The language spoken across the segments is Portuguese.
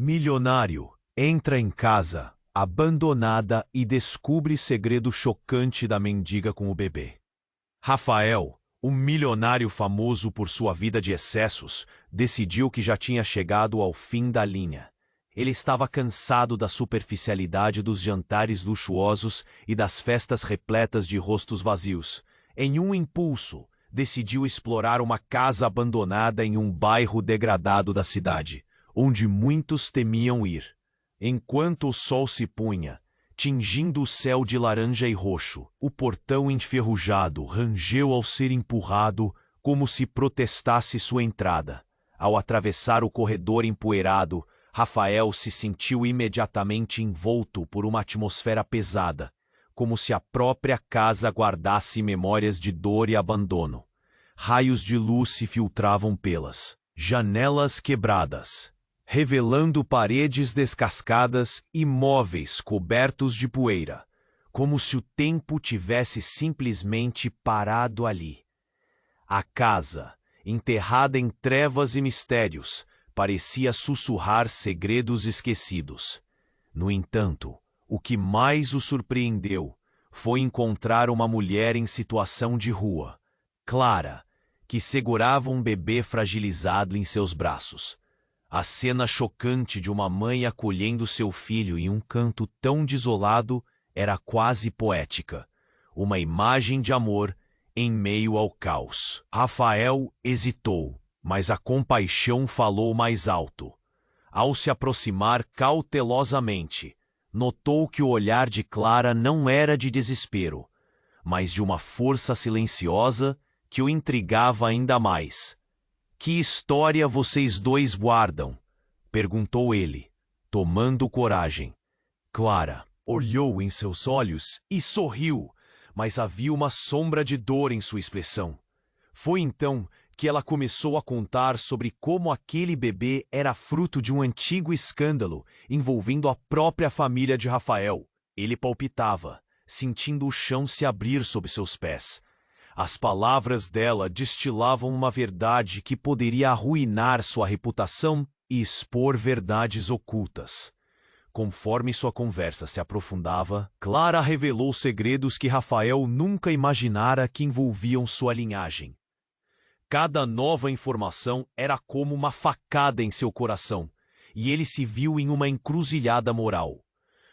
Milionário entra em casa, abandonada, e descobre segredo chocante da mendiga com o bebê. Rafael, um milionário famoso por sua vida de excessos, decidiu que já tinha chegado ao fim da linha. Ele estava cansado da superficialidade dos jantares luxuosos e das festas repletas de rostos vazios. Em um impulso, decidiu explorar uma casa abandonada em um bairro degradado da cidade, onde muitos temiam ir. Enquanto o sol se punha, tingindo o céu de laranja e roxo, o portão enferrujado rangeu ao ser empurrado, como se protestasse sua entrada. Ao atravessar o corredor empoeirado, Rafael se sentiu imediatamente envolto por uma atmosfera pesada, como se a própria casa guardasse memórias de dor e abandono. Raios de luz se filtravam pelas janelas quebradas, revelando paredes descascadas e móveis cobertos de poeira, como se o tempo tivesse simplesmente parado ali. A casa, enterrada em trevas e mistérios, parecia sussurrar segredos esquecidos. No entanto, o que mais o surpreendeu foi encontrar uma mulher em situação de rua, Clara, que segurava um bebê fragilizado em seus braços. A cena chocante de uma mãe acolhendo seu filho em um canto tão desolado era quase poética. Uma imagem de amor em meio ao caos. Rafael hesitou, mas a compaixão falou mais alto. Ao se aproximar cautelosamente, notou que o olhar de Clara não era de desespero, mas de uma força silenciosa que o intrigava ainda mais. "Que história vocês dois guardam?" perguntou ele, tomando coragem. Clara olhou em seus olhos e sorriu, mas havia uma sombra de dor em sua expressão. Foi então que ela começou a contar sobre como aquele bebê era fruto de um antigo escândalo envolvendo a própria família de Rafael. Ele palpitava, sentindo o chão se abrir sob seus pés. As palavras dela destilavam uma verdade que poderia arruinar sua reputação e expor verdades ocultas. Conforme sua conversa se aprofundava, Clara revelou segredos que Rafael nunca imaginara que envolviam sua linhagem. Cada nova informação era como uma facada em seu coração, e ele se viu em uma encruzilhada moral.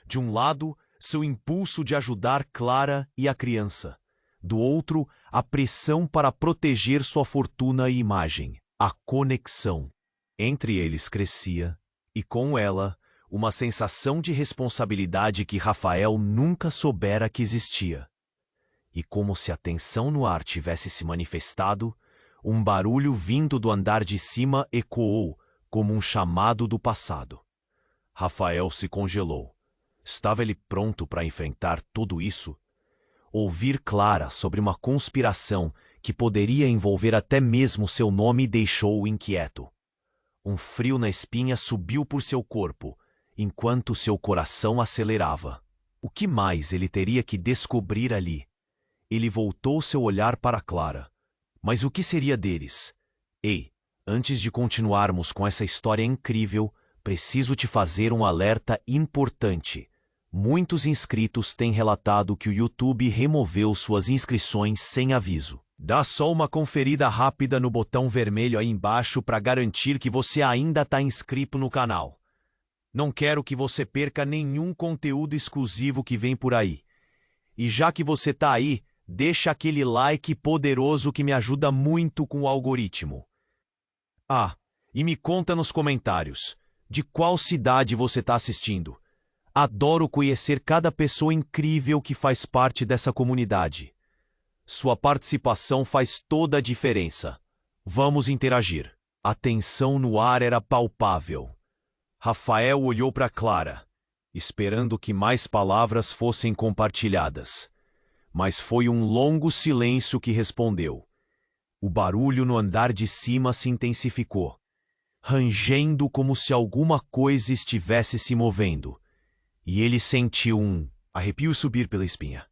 De um lado, seu impulso de ajudar Clara e a criança. Do outro, a pressão para proteger sua fortuna e imagem. A conexão entre eles crescia, e com ela, uma sensação de responsabilidade que Rafael nunca soubera que existia. E como se a tensão no ar tivesse se manifestado, um barulho vindo do andar de cima ecoou como um chamado do passado. Rafael se congelou. Estava ele pronto para enfrentar tudo isso? Ouvir Clara sobre uma conspiração que poderia envolver até mesmo seu nome deixou-o inquieto. Um frio na espinha subiu por seu corpo, enquanto seu coração acelerava. O que mais ele teria que descobrir ali? Ele voltou seu olhar para Clara. Mas o que seria deles? Ei, antes de continuarmos com essa história incrível, preciso te fazer um alerta importante. Muitos inscritos têm relatado que o YouTube removeu suas inscrições sem aviso. Dá só uma conferida rápida no botão vermelho aí embaixo para garantir que você ainda está inscrito no canal. Não quero que você perca nenhum conteúdo exclusivo que vem por aí. E já que você está aí, deixa aquele like poderoso que me ajuda muito com o algoritmo. Ah, e me conta nos comentários, de qual cidade você está assistindo? Adoro conhecer cada pessoa incrível que faz parte dessa comunidade. Sua participação faz toda a diferença. Vamos interagir. A tensão no ar era palpável. Rafael olhou para Clara, esperando que mais palavras fossem compartilhadas. Mas foi um longo silêncio que respondeu. O barulho no andar de cima se intensificou, rangendo como se alguma coisa estivesse se movendo. E ele sentiu um arrepio subir pela espinha.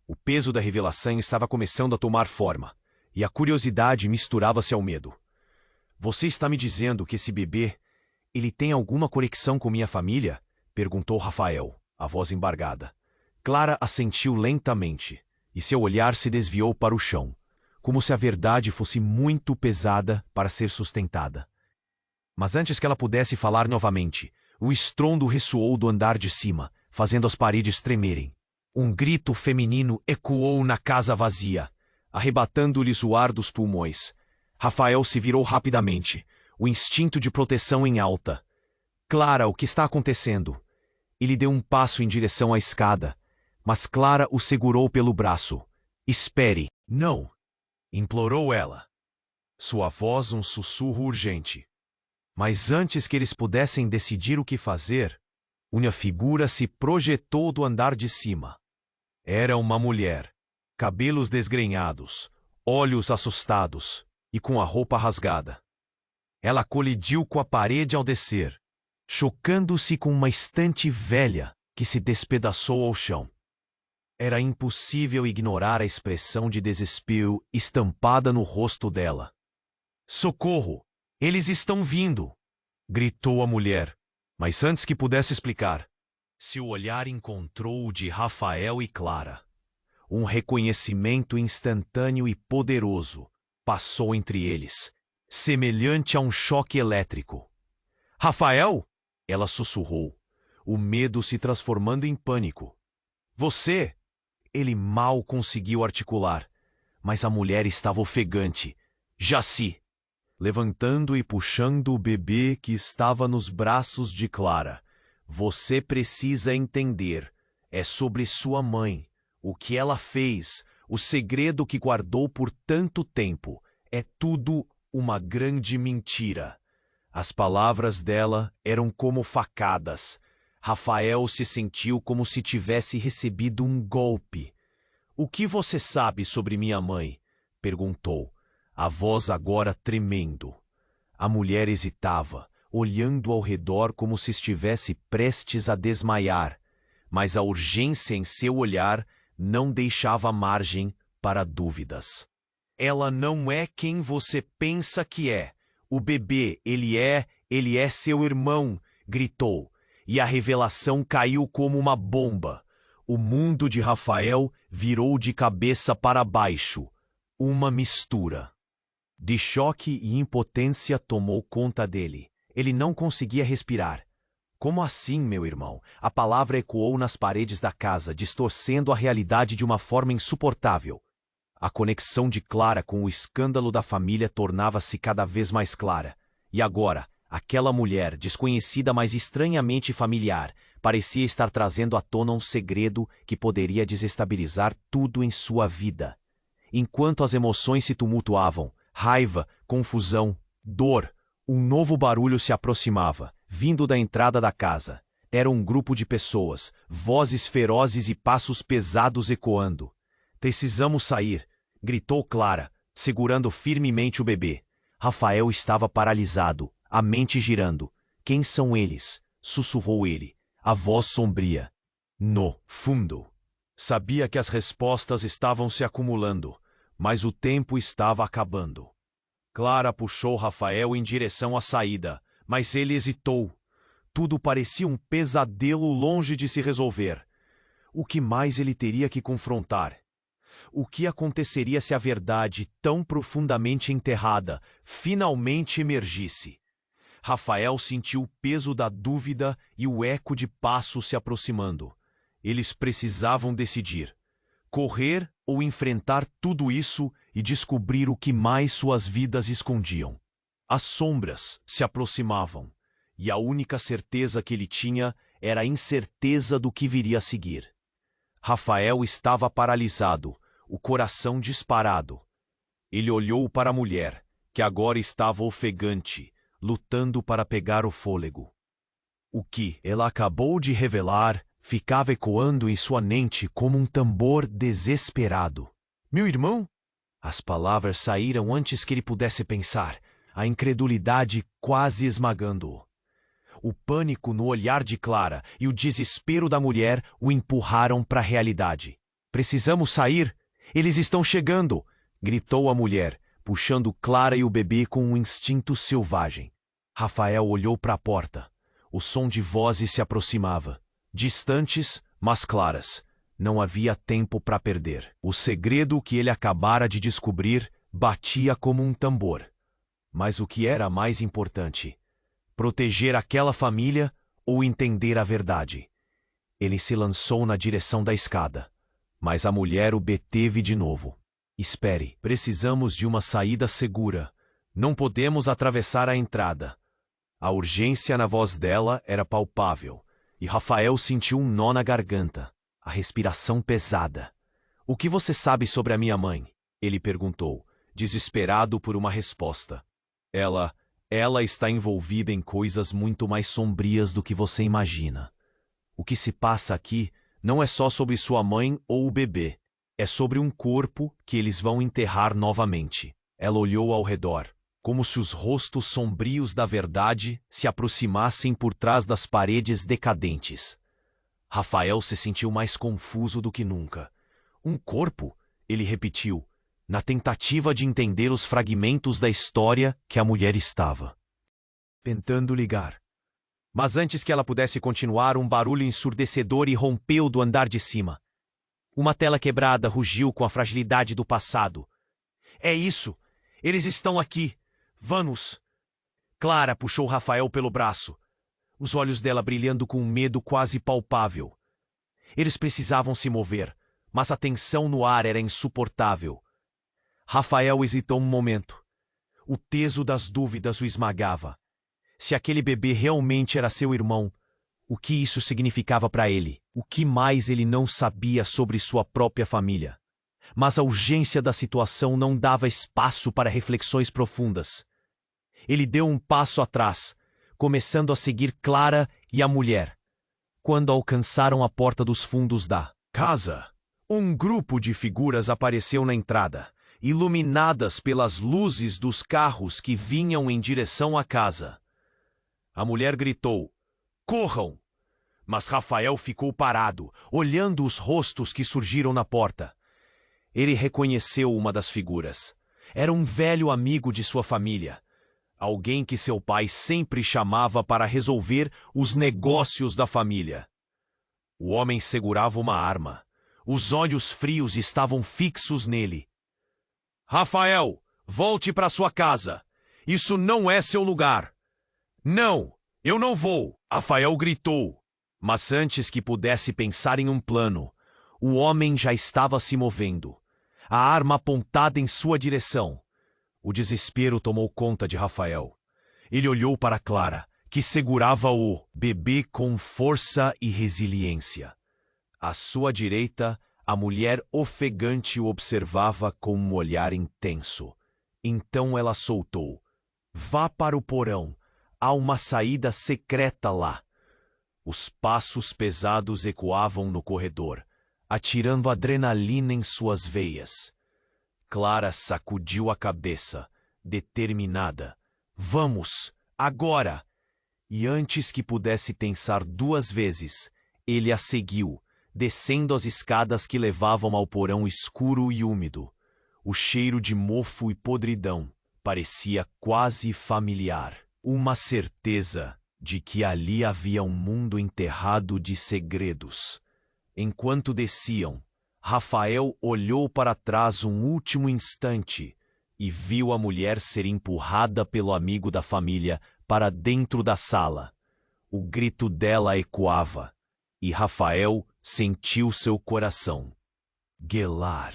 O peso da revelação estava começando a tomar forma, e a curiosidade misturava-se ao medo. "Você está me dizendo que esse bebê, Ele tem alguma conexão com minha família? Perguntou Rafael, a voz embargada. Clara assentiu lentamente, e seu olhar se desviou para o chão, como se a verdade fosse muito pesada para ser sustentada. Mas antes que ela pudesse falar novamente, o estrondo ressoou do andar de cima, fazendo as paredes tremerem. Um grito feminino ecoou na casa vazia, arrebatando-lhes o ar dos pulmões. Rafael se virou rapidamente, o instinto de proteção em alta. Clara, o que está acontecendo? Ele deu um passo em direção à escada, mas Clara o segurou pelo braço. Espere. Não! Implorou ela. Sua voz um sussurro urgente. Mas antes que eles pudessem decidir o que fazer, uma figura se projetou do andar de cima. Era uma mulher, cabelos desgrenhados, olhos assustados e com a roupa rasgada. Ela colidiu com a parede ao descer, chocando-se com uma estante velha que se despedaçou ao chão. Era impossível ignorar a expressão de desespero estampada no rosto dela. "Socorro! Eles estão vindo!" gritou a mulher. Mas antes que pudesse explicar, seu olhar encontrou o de Rafael e Clara. Um reconhecimento instantâneo e poderoso passou entre eles, semelhante a um choque elétrico. "Rafael!" ela sussurrou, o medo se transformando em pânico. "Você!" Ele mal conseguiu articular, mas a mulher estava ofegante. "Jaci!" levantando e puxando o bebê que estava nos braços de Clara. "Você precisa entender. É sobre sua mãe. O que ela fez, o segredo que guardou por tanto tempo. É tudo uma grande mentira." As palavras dela eram como facadas. Rafael se sentiu como se tivesse recebido um golpe. "O que você sabe sobre minha mãe?" perguntou, a voz agora tremendo. A mulher hesitava, olhando ao redor como se estivesse prestes a desmaiar, mas a urgência em seu olhar não deixava margem para dúvidas. "Ela não é quem você pensa que é. O bebê, ele é seu irmão", gritou, e a revelação caiu como uma bomba. O mundo de Rafael virou de cabeça para baixo. Uma mistura de choque e impotência tomou conta dele. Ele não conseguia respirar. "Como assim, meu irmão?" A palavra ecoou nas paredes da casa, distorcendo a realidade de uma forma insuportável. A conexão de Clara com o escândalo da família tornava-se cada vez mais clara. E agora, aquela mulher, desconhecida mas estranhamente familiar, parecia estar trazendo à tona um segredo que poderia desestabilizar tudo em sua vida. Enquanto as emoções se tumultuavam, raiva, confusão, dor, um novo barulho se aproximava, vindo da entrada da casa. Era um grupo de pessoas, vozes ferozes e passos pesados ecoando. "Precisamos sair", gritou Clara, segurando firmemente o bebê. Rafael estava paralisado, a mente girando. "Quem são eles?" sussurrou ele, a voz sombria. No fundo, sabia que as respostas estavam se acumulando, mas o tempo estava acabando. Clara puxou Rafael em direção à saída, mas ele hesitou. Tudo parecia um pesadelo longe de se resolver. O que mais ele teria que confrontar? O que aconteceria se a verdade, tão profundamente enterrada, finalmente emergisse? Rafael sentiu o peso da dúvida e o eco de passos se aproximando. Eles precisavam decidir: correr ou enfrentar tudo isso e descobrir o que mais suas vidas escondiam. As sombras se aproximavam, e a única certeza que ele tinha era a incerteza do que viria a seguir. Rafael estava paralisado, o coração disparado. Ele olhou para a mulher, que agora estava ofegante, lutando para pegar o fôlego. O que ela acabou de revelar ficava ecoando em sua mente como um tambor desesperado. "Meu irmão?" As palavras saíram antes que ele pudesse pensar, a incredulidade quase esmagando-o. O pânico no olhar de Clara e o desespero da mulher o empurraram para a realidade. "Precisamos sair! Eles estão chegando!" gritou a mulher, puxando Clara e o bebê com um instinto selvagem. Rafael olhou para a porta. O som de vozes se aproximava. Distantes, mas claras. Não havia tempo para perder. O segredo que ele acabara de descobrir batia como um tambor. Mas o que era mais importante? Proteger aquela família ou entender a verdade? Ele se lançou na direção da escada, mas a mulher o deteve de novo. Espere, precisamos de uma saída segura. Não podemos atravessar a entrada. A urgência na voz dela era palpável, e Rafael sentiu um nó na garganta, a respiração pesada. O que você sabe sobre a minha mãe? Ele perguntou, desesperado por uma resposta. Ela está envolvida em coisas muito mais sombrias do que você imagina. O que se passa aqui não é só sobre sua mãe ou o bebê. É sobre um corpo que eles vão enterrar novamente. Ela olhou ao redor, como se os rostos sombrios da verdade se aproximassem por trás das paredes decadentes. Rafael se sentiu mais confuso do que nunca. Um corpo? Ele repetiu, na tentativa de entender os fragmentos da história que a mulher estava tentando ligar. Mas antes que ela pudesse continuar, um barulho ensurdecedor irrompeu do andar de cima. Uma tela quebrada rugiu com a fragilidade do passado. É isso! Eles estão aqui! Vamos! Clara puxou Rafael pelo braço, os olhos dela brilhando com um medo quase palpável. Eles precisavam se mover, mas a tensão no ar era insuportável. Rafael hesitou um momento. O peso das dúvidas o esmagava. Se aquele bebê realmente era seu irmão, o que isso significava para ele? O que mais ele não sabia sobre sua própria família? Mas a urgência da situação não dava espaço para reflexões profundas. Ele deu um passo atrás, começando a seguir Clara e a mulher. Quando alcançaram a porta dos fundos da casa, um grupo de figuras apareceu na entrada, iluminadas pelas luzes dos carros que vinham em direção à casa. A mulher gritou, "Corram!" Mas Rafael ficou parado, olhando os rostos que surgiram na porta. Ele reconheceu uma das figuras. Era um velho amigo de sua família. Alguém que seu pai sempre chamava para resolver os negócios da família. O homem segurava uma arma. Os olhos frios estavam fixos nele. "Rafael, volte para sua casa. Isso não é seu lugar." "Não, eu não vou!" Rafael gritou. Mas antes que pudesse pensar em um plano, o homem já estava se movendo, a arma apontada em sua direção. O desespero tomou conta de Rafael. Ele olhou para Clara, que segurava o bebê com força e resiliência. À sua direita, a mulher ofegante o observava com um olhar intenso. Então ela soltou, "Vá para o porão. Há uma saída secreta lá." Os passos pesados ecoavam no corredor, atirando adrenalina em suas veias. Clara sacudiu a cabeça, determinada. "Vamos, agora!" E antes que pudesse pensar duas vezes, ele a seguiu, descendo as escadas que levavam ao porão escuro e úmido. O cheiro de mofo e podridão parecia quase familiar. Uma certeza de que ali havia um mundo enterrado de segredos. Enquanto desciam, Rafael olhou para trás um último instante e viu a mulher ser empurrada pelo amigo da família para dentro da sala. O grito dela ecoava, e Rafael sentiu seu coração gelar.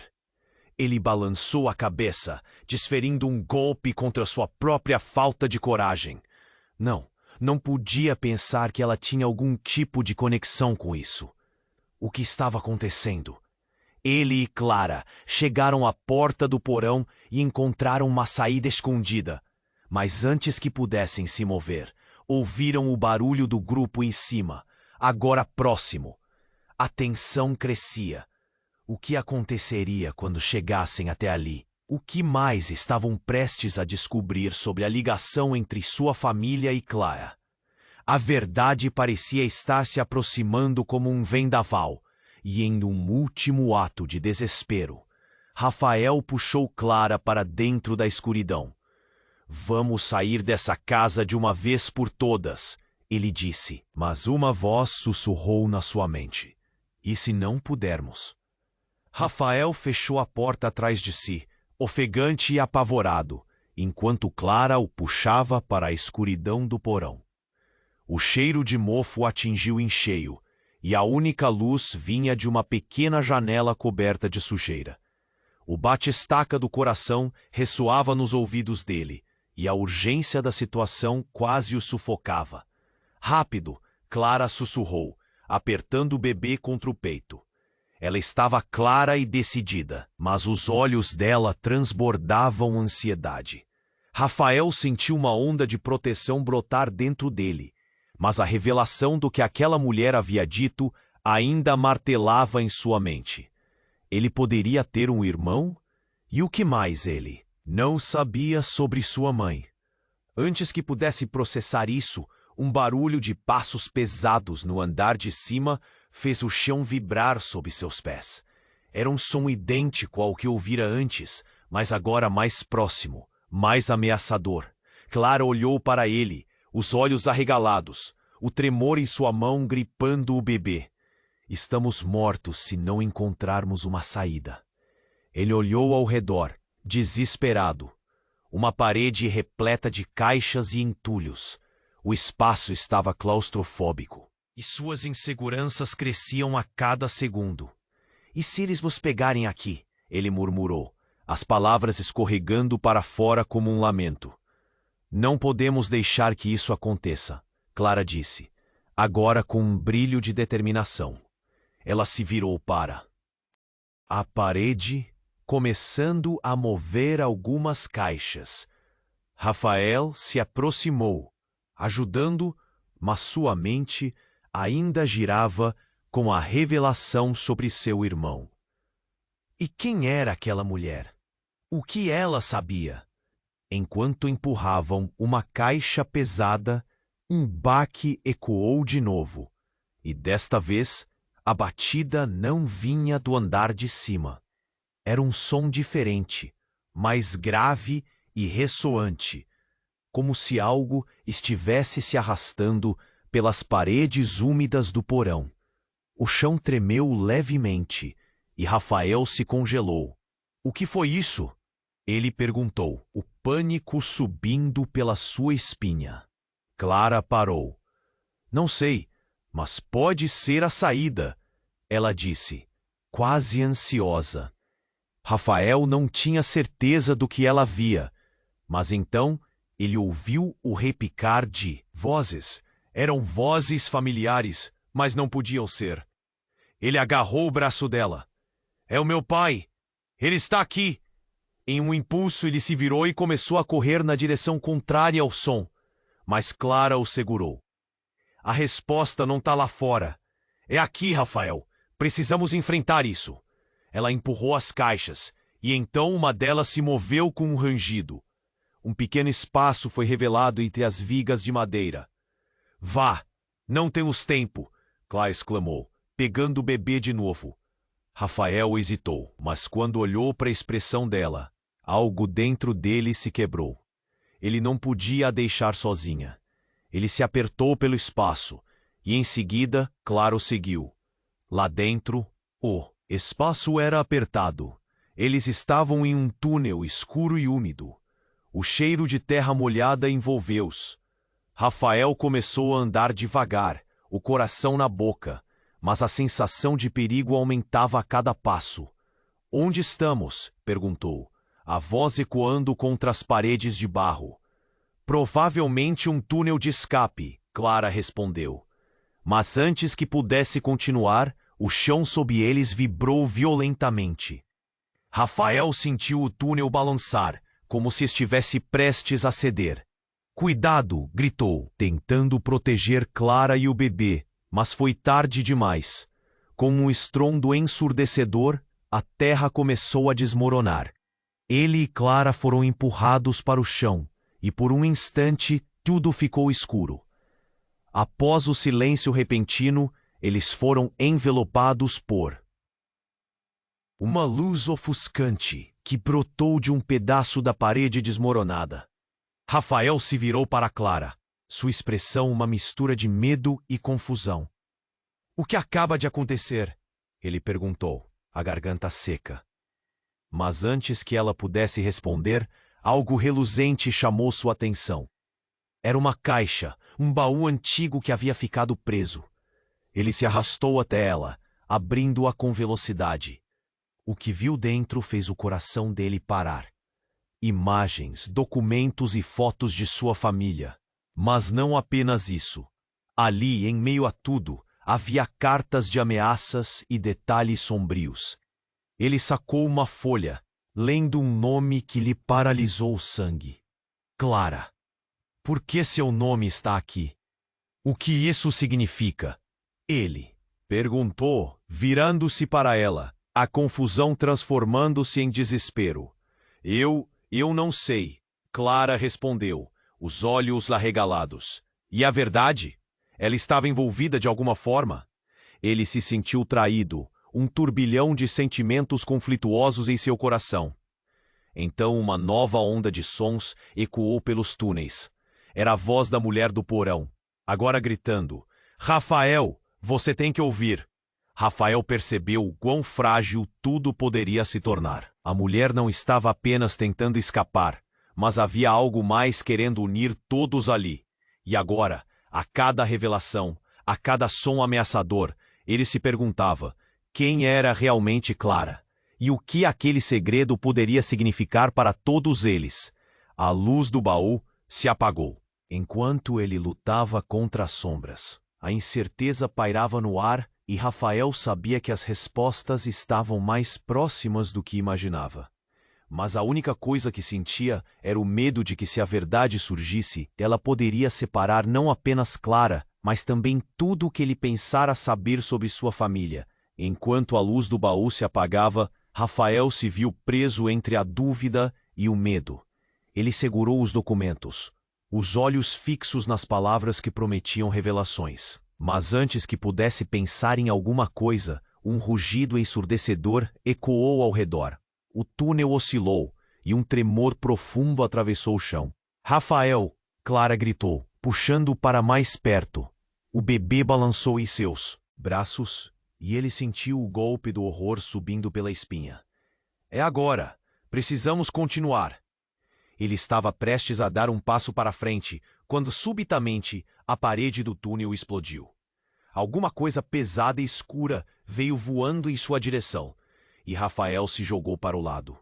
Ele balançou a cabeça, desferindo um golpe contra sua própria falta de coragem. Não podia pensar que ela tinha algum tipo de conexão com isso. O que estava acontecendo? Ele e Clara chegaram à porta do porão e encontraram uma saída escondida. Mas antes que pudessem se mover, ouviram o barulho do grupo em cima, agora próximo. A tensão crescia. O que aconteceria quando chegassem até ali? O que mais estavam prestes a descobrir sobre a ligação entre sua família e Clara? A verdade parecia estar se aproximando como um vendaval, e em um último ato de desespero, Rafael puxou Clara para dentro da escuridão. Vamos sair dessa casa de uma vez por todas, ele disse. Mas uma voz sussurrou na sua mente. E se não pudermos? Rafael fechou a porta atrás de si, ofegante e apavorado, enquanto Clara o puxava para a escuridão do porão. O cheiro de mofo atingiu em cheio, e a única luz vinha de uma pequena janela coberta de sujeira. O bate-estaca do coração ressoava nos ouvidos dele, e a urgência da situação quase o sufocava. Rápido, Clara sussurrou, apertando o bebê contra o peito. Ela estava clara e decidida, mas os olhos dela transbordavam ansiedade. Rafael sentiu uma onda de proteção brotar dentro dele, mas a revelação do que aquela mulher havia dito ainda martelava em sua mente. Ele poderia ter um irmão? E o que mais ele não sabia sobre sua mãe? Antes que pudesse processar isso, um barulho de passos pesados no andar de cima fez o chão vibrar sob seus pés. Era um som idêntico ao que ouvira antes, mas agora mais próximo, mais ameaçador. Clara olhou para ele, os olhos arregalados, o tremor em sua mão gripando o bebê. Estamos mortos se não encontrarmos uma saída. Ele olhou ao redor, desesperado. Uma parede repleta de caixas e entulhos. O espaço estava claustrofóbico, e suas inseguranças cresciam a cada segundo. E se eles nos pegarem aqui? Ele murmurou, as palavras escorregando para fora como um lamento. Não podemos deixar que isso aconteça, Clara disse, agora com um brilho de determinação. Ela se virou para a parede, começando a mover algumas caixas. Rafael se aproximou, ajudando, mas sua mente ainda girava com a revelação sobre seu irmão. E quem era aquela mulher? O que ela sabia? Enquanto empurravam uma caixa pesada, um baque ecoou de novo, e desta vez a batida não vinha do andar de cima. Era um som diferente, mais grave e ressoante, como se algo estivesse se arrastando pelas paredes úmidas do porão. O chão tremeu levemente e Rafael se congelou. O que foi isso? Ele perguntou, o pânico subindo pela sua espinha. Clara parou. Não sei, mas pode ser a saída, ela disse, quase ansiosa. Rafael não tinha certeza do que ela via, mas então ele ouviu o repicar de vozes. Eram vozes familiares, mas não podiam ser. Ele agarrou o braço dela. É o meu pai! Ele está aqui! Em um impulso, ele se virou e começou a correr na direção contrária ao som, mas Clara o segurou. A resposta não está lá fora. É aqui, Rafael. Precisamos enfrentar isso. Ela empurrou as caixas, e então uma delas se moveu com um rangido. Um pequeno espaço foi revelado entre as vigas de madeira. Vá! Não temos tempo! Clara exclamou, pegando o bebê de novo. Rafael hesitou, mas quando olhou para a expressão dela, algo dentro dele se quebrou. Ele não podia a deixar sozinha. Ele se apertou pelo espaço, e em seguida, Clara o seguiu. Lá dentro, o espaço era apertado. Eles estavam em um túnel escuro e úmido. O cheiro de terra molhada envolveu-os. Rafael começou a andar devagar, o coração na boca, mas a sensação de perigo aumentava a cada passo. Onde estamos? Perguntou, a voz ecoando contra as paredes de barro. Provavelmente um túnel de escape, Clara respondeu. Mas antes que pudesse continuar, o chão sob eles vibrou violentamente. Rafael sentiu o túnel balançar, como se estivesse prestes a ceder. Cuidado! Gritou, tentando proteger Clara e o bebê, mas foi tarde demais. Com um estrondo ensurdecedor, a terra começou a desmoronar. Ele e Clara foram empurrados para o chão, e por um instante tudo ficou escuro. Após o silêncio repentino, eles foram envelopados por uma luz ofuscante que brotou de um pedaço da parede desmoronada. Rafael se virou para Clara, sua expressão uma mistura de medo e confusão. O que acaba de acontecer? Ele perguntou, a garganta seca. Mas antes que ela pudesse responder, algo reluzente chamou sua atenção. Era uma caixa, um baú antigo que havia ficado preso. Ele se arrastou até ela, abrindo-a com velocidade. O que viu dentro fez o coração dele parar. Imagens, documentos e fotos de sua família. Mas não apenas isso. Ali, em meio a tudo, havia cartas de ameaças e detalhes sombrios. Ele sacou uma folha, lendo um nome que lhe paralisou o sangue. Clara. Por que seu nome está aqui? O que isso significa? Ele perguntou, virando-se para ela, a confusão transformando-se em desespero. Eu não sei, Clara respondeu, os olhos arregalados. E a verdade? Ela estava envolvida de alguma forma? Ele se sentiu traído, um turbilhão de sentimentos conflituosos em seu coração. Então uma nova onda de sons ecoou pelos túneis. Era a voz da mulher do porão, agora gritando, Rafael, você tem que ouvir. Rafael percebeu o quão frágil tudo poderia se tornar. A mulher não estava apenas tentando escapar, mas havia algo mais querendo unir todos ali. E agora, a cada revelação, a cada som ameaçador, ele se perguntava quem era realmente Clara e o que aquele segredo poderia significar para todos eles. A luz do baú se apagou. Enquanto ele lutava contra as sombras, a incerteza pairava no ar e Rafael sabia que as respostas estavam mais próximas do que imaginava. Mas a única coisa que sentia era o medo de que, se a verdade surgisse, ela poderia separar não apenas Clara, mas também tudo o que ele pensara saber sobre sua família. Enquanto a luz do baú se apagava, Rafael se viu preso entre a dúvida e o medo. Ele segurou os documentos, os olhos fixos nas palavras que prometiam revelações. Mas antes que pudesse pensar em alguma coisa, um rugido ensurdecedor ecoou ao redor. O túnel oscilou e um tremor profundo atravessou o chão. Rafael! Clara gritou, puxando-o para mais perto. O bebê balançou em seus braços e ele sentiu o golpe do horror subindo pela espinha. É agora! Precisamos continuar! Ele estava prestes a dar um passo para frente, quando subitamente a parede do túnel explodiu. Alguma coisa pesada e escura veio voando em sua direção, e Rafael se jogou para o lado.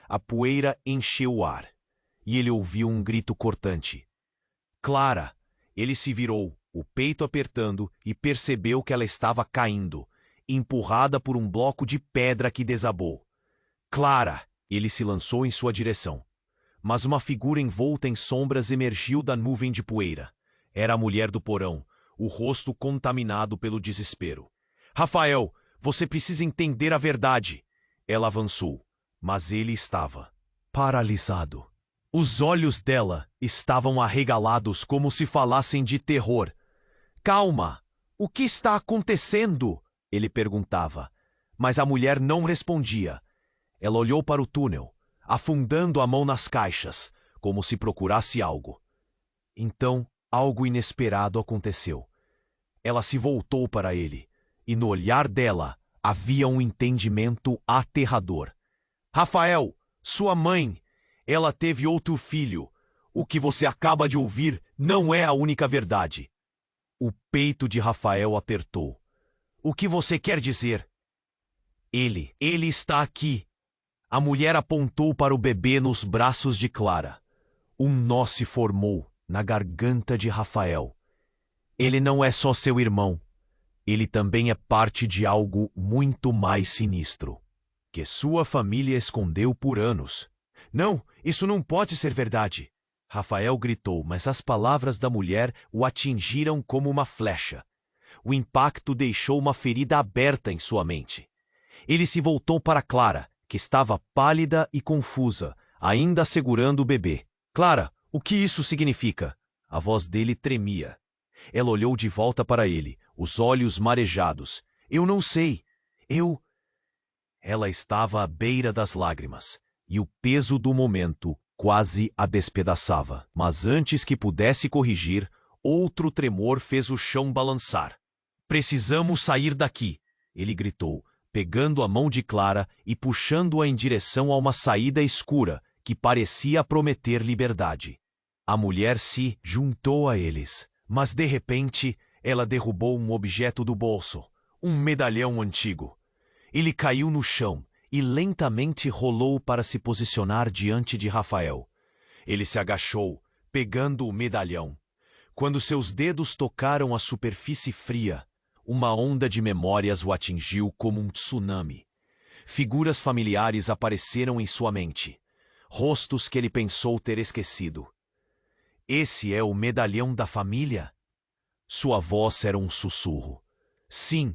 A poeira encheu o ar, e ele ouviu um grito cortante. Clara! Ele se virou, o peito apertando, e percebeu que ela estava caindo, empurrada por um bloco de pedra que desabou. Clara! Ele se lançou em sua direção. Mas uma figura envolta em sombras emergiu da nuvem de poeira. Era a mulher do porão, o rosto contaminado pelo desespero. Rafael, você precisa entender a verdade. Ela avançou, mas ele estava paralisado. Os olhos dela estavam arregalados como se falassem de terror. Calma! O que está acontecendo? Ele perguntava, mas a mulher não respondia. Ela olhou para o túnel, afundando a mão nas caixas, como se procurasse algo. Então, algo inesperado aconteceu. Ela se voltou para ele, e no olhar dela havia um entendimento aterrador. Rafael, sua mãe, ela teve outro filho. O que você acaba de ouvir não é a única verdade. O peito de Rafael apertou. O que você quer dizer? Ele está aqui. A mulher apontou para o bebê nos braços de Clara. Um nó se formou na garganta de Rafael. Ele não é só seu irmão. Ele também é parte de algo muito mais sinistro, que sua família escondeu por anos. Não, isso não pode ser verdade! Rafael gritou, mas as palavras da mulher o atingiram como uma flecha. O impacto deixou uma ferida aberta em sua mente. Ele se voltou para Clara, que estava pálida e confusa, ainda segurando o bebê. Clara, o que isso significa? A voz dele tremia. Ela olhou de volta para ele, os olhos marejados. Eu não sei. Ela estava à beira das lágrimas, e o peso do momento quase a despedaçava. Mas antes que pudesse corrigir, outro tremor fez o chão balançar. "Precisamos sair daqui", ele gritou, pegando a mão de Clara e puxando-a em direção a uma saída escura que parecia prometer liberdade. A mulher se juntou a eles, mas de repente ela derrubou um objeto do bolso, um medalhão antigo. Ele caiu no chão e lentamente rolou para se posicionar diante de Rafael. Ele se agachou, pegando o medalhão. Quando seus dedos tocaram a superfície fria, uma onda de memórias o atingiu como um tsunami. Figuras familiares apareceram em sua mente, rostos que ele pensou ter esquecido. "Esse é o medalhão da família?" Sua voz era um sussurro. "Sim,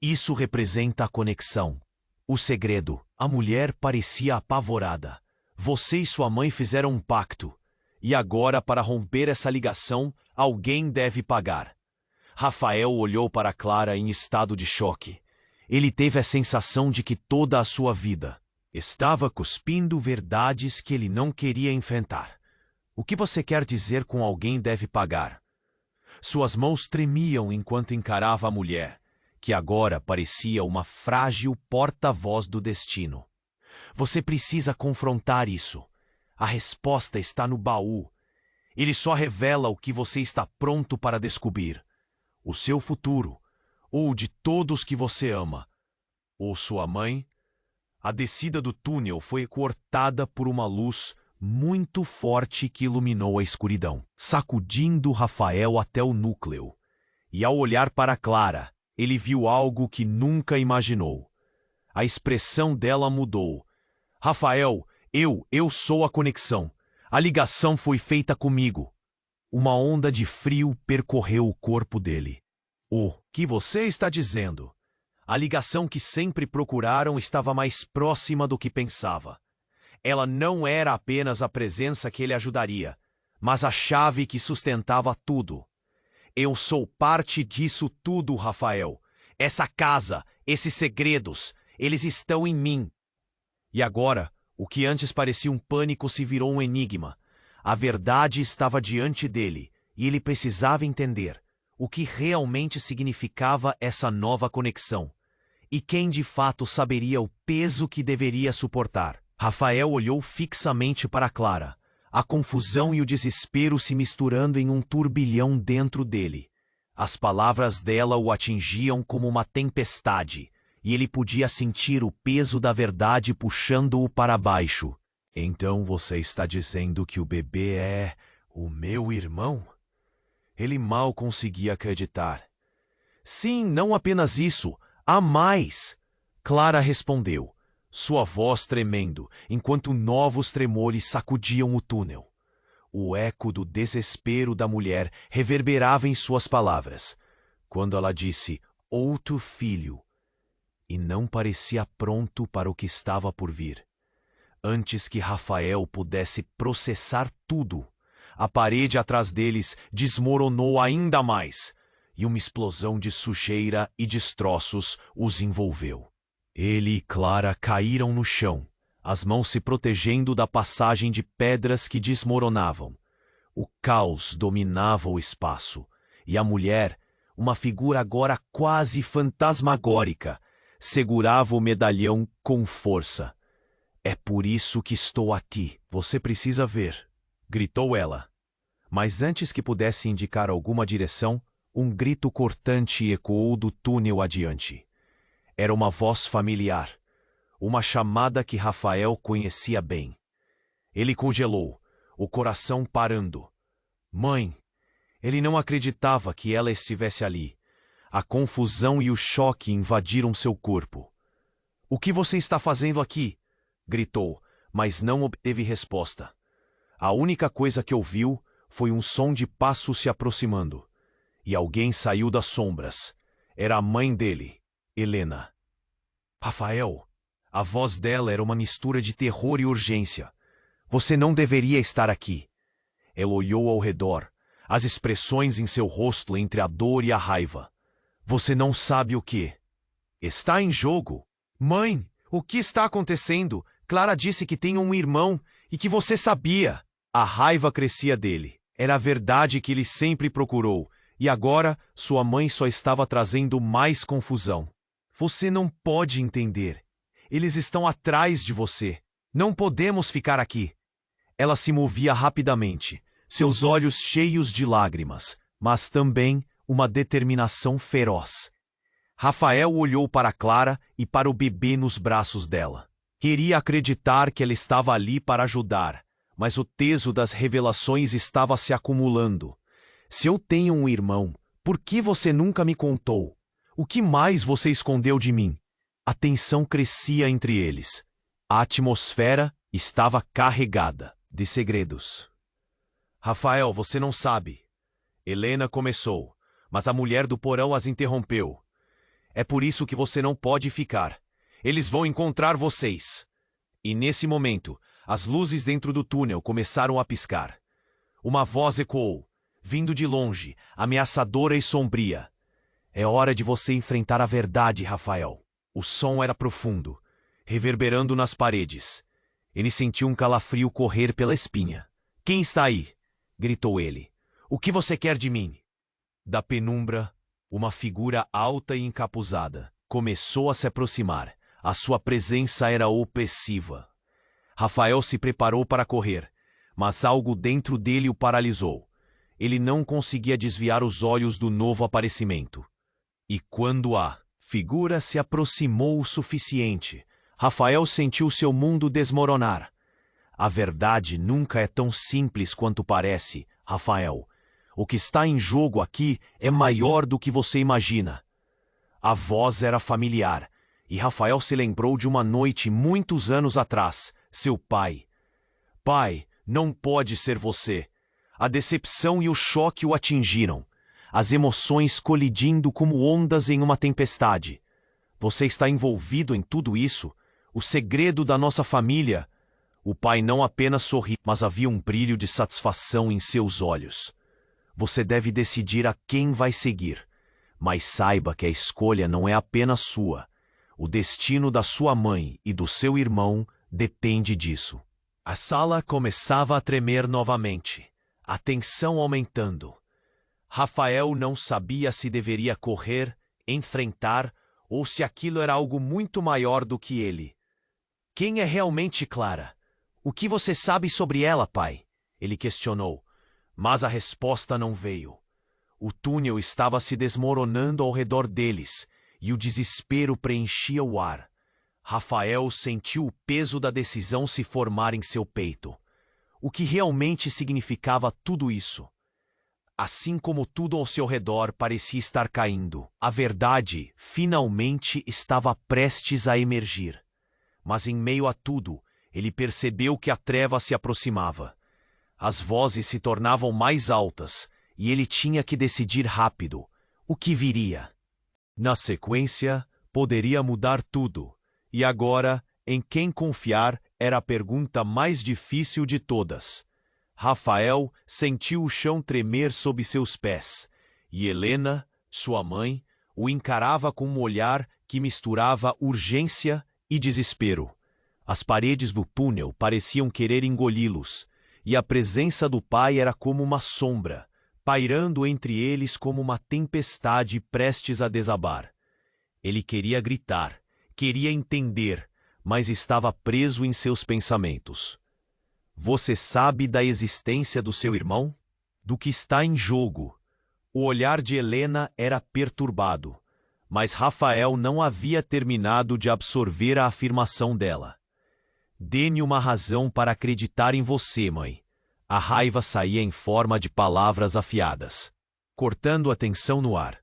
isso representa a conexão. O segredo." A mulher parecia apavorada. "Você e sua mãe fizeram um pacto. E agora, para romper essa ligação, alguém deve pagar." Rafael olhou para Clara em estado de choque. Ele teve a sensação de que toda a sua vida estava cuspindo verdades que ele não queria enfrentar. "O que você quer dizer com alguém deve pagar?" Suas mãos tremiam enquanto encarava a mulher, que agora parecia uma frágil porta-voz do destino. "Você precisa confrontar isso. A resposta está no baú. Ele só revela o que você está pronto para descobrir. O seu futuro, ou de todos que você ama. Ou sua mãe." A descida do túnel foi cortada por uma luz muito forte que iluminou a escuridão, sacudindo Rafael até o núcleo. E ao olhar para Clara, ele viu algo que nunca imaginou. A expressão dela mudou. "Rafael, eu sou a conexão. A ligação foi feita comigo." Uma onda de frio percorreu o corpo dele. "O que você está dizendo?" A ligação que sempre procuraram estava mais próxima do que pensava. Ela não era apenas a presença que ele ajudaria, mas a chave que sustentava tudo. "Eu sou parte disso tudo, Rafael. Essa casa, esses segredos, eles estão em mim." E agora, o que antes parecia um pânico se virou um enigma. A verdade estava diante dele, e ele precisava entender o que realmente significava essa nova conexão. E quem de fato saberia o peso que deveria suportar. Rafael olhou fixamente para Clara, a confusão e o desespero se misturando em um turbilhão dentro dele. As palavras dela o atingiam como uma tempestade, e ele podia sentir o peso da verdade puxando-o para baixo. "Então você está dizendo que o bebê é o meu irmão?" Ele mal conseguia acreditar. "Sim, não apenas isso. Há mais!" Clara respondeu, sua voz tremendo, enquanto novos tremores sacudiam o túnel. O eco do desespero da mulher reverberava em suas palavras, quando ela disse "outro filho", e não parecia pronto para o que estava por vir. Antes que Rafael pudesse processar tudo, a parede atrás deles desmoronou ainda mais, e uma explosão de sujeira e destroços os envolveu. Ele e Clara caíram no chão, as mãos se protegendo da passagem de pedras que desmoronavam. O caos dominava o espaço, e a mulher, uma figura agora quase fantasmagórica, segurava o medalhão com força. "É por isso que estou aqui. Você precisa ver", gritou ela. Mas antes que pudesse indicar alguma direção, um grito cortante ecoou do túnel adiante. Era uma voz familiar, uma chamada que Rafael conhecia bem. Ele congelou, o coração parando. "Mãe!" Ele não acreditava que ela estivesse ali. A confusão e o choque invadiram seu corpo. "O que você está fazendo aqui?" gritou, mas não obteve resposta. A única coisa que ouviu foi um som de passos se aproximando. E alguém saiu das sombras. Era a mãe dele, Helena. "Rafael!" A voz dela era uma mistura de terror e urgência. "Você não deveria estar aqui." Ela olhou ao redor, as expressões em seu rosto entre a dor e a raiva. "Você não sabe o que está em jogo." "Mãe, o que está acontecendo? Clara disse que tem um irmão. E que você sabia. A raiva crescia dele. Era a verdade que ele sempre procurou. E agora, sua mãe só estava trazendo mais confusão. Você não pode entender. Eles estão atrás de você. Não podemos ficar aqui. Ela se movia rapidamente, seus olhos cheios de lágrimas, mas também uma determinação feroz. Rafael olhou para Clara e para o bebê nos braços dela. Queria acreditar que ela estava ali para ajudar, mas o peso das revelações estava se acumulando. Se eu tenho um irmão, por que você nunca me contou? O que mais você escondeu de mim? A tensão crescia entre eles. A atmosfera estava carregada de segredos. Rafael, você não sabe. Helena começou, mas a mulher do porão as interrompeu. É por isso que você não pode ficar. Eles vão encontrar vocês. E nesse momento, as luzes dentro do túnel começaram a piscar. Uma voz ecoou, vindo de longe, ameaçadora e sombria. É hora de você enfrentar a verdade, Rafael. O som era profundo, reverberando nas paredes. Ele sentiu um calafrio correr pela espinha. Quem está aí? Gritou ele. O que você quer de mim? Da penumbra, uma figura alta e encapuzada começou a se aproximar. A sua presença era opressiva. Rafael se preparou para correr, mas algo dentro dele o paralisou. Ele não conseguia desviar os olhos do novo aparecimento. E quando a figura se aproximou o suficiente, Rafael sentiu seu mundo desmoronar. A verdade nunca é tão simples quanto parece, Rafael. O que está em jogo aqui é maior do que você imagina. A voz era familiar, e Rafael se lembrou de uma noite muitos anos atrás. Seu pai. Pai, não pode ser você. A decepção e o choque o atingiram. As emoções colidindo como ondas em uma tempestade. Você está envolvido em tudo isso? O segredo da nossa família? O pai não apenas sorriu, mas havia um brilho de satisfação em seus olhos. Você deve decidir a quem vai seguir. Mas saiba que a escolha não é apenas sua. O destino da sua mãe e do seu irmão depende disso. A sala começava a tremer novamente, a tensão aumentando. Rafael não sabia se deveria correr, enfrentar, ou se aquilo era algo muito maior do que ele. Quem é realmente Clara? O que você sabe sobre ela, pai? Ele questionou, mas a resposta não veio. O túnel estava se desmoronando ao redor deles, e o desespero preenchia o ar. Rafael sentiu o peso da decisão se formar em seu peito. O que realmente significava tudo isso? Assim como tudo ao seu redor parecia estar caindo, a verdade finalmente estava prestes a emergir. Mas em meio a tudo, ele percebeu que a treva se aproximava. As vozes se tornavam mais altas, e ele tinha que decidir rápido o que viria. Na sequência, poderia mudar tudo. E agora, em quem confiar era a pergunta mais difícil de todas. Rafael sentiu o chão tremer sob seus pés, e Helena, sua mãe, o encarava com um olhar que misturava urgência e desespero. As paredes do túnel pareciam querer engoli-los, e a presença do pai era como uma sombra, pairando entre eles como uma tempestade prestes a desabar. Ele queria gritar, queria entender, mas estava preso em seus pensamentos. Você sabe da existência do seu irmão? Do que está em jogo? O olhar de Helena era perturbado, mas Rafael não havia terminado de absorver a afirmação dela. Dê-me uma razão para acreditar em você, mãe. A raiva saía em forma de palavras afiadas, cortando a tensão no ar.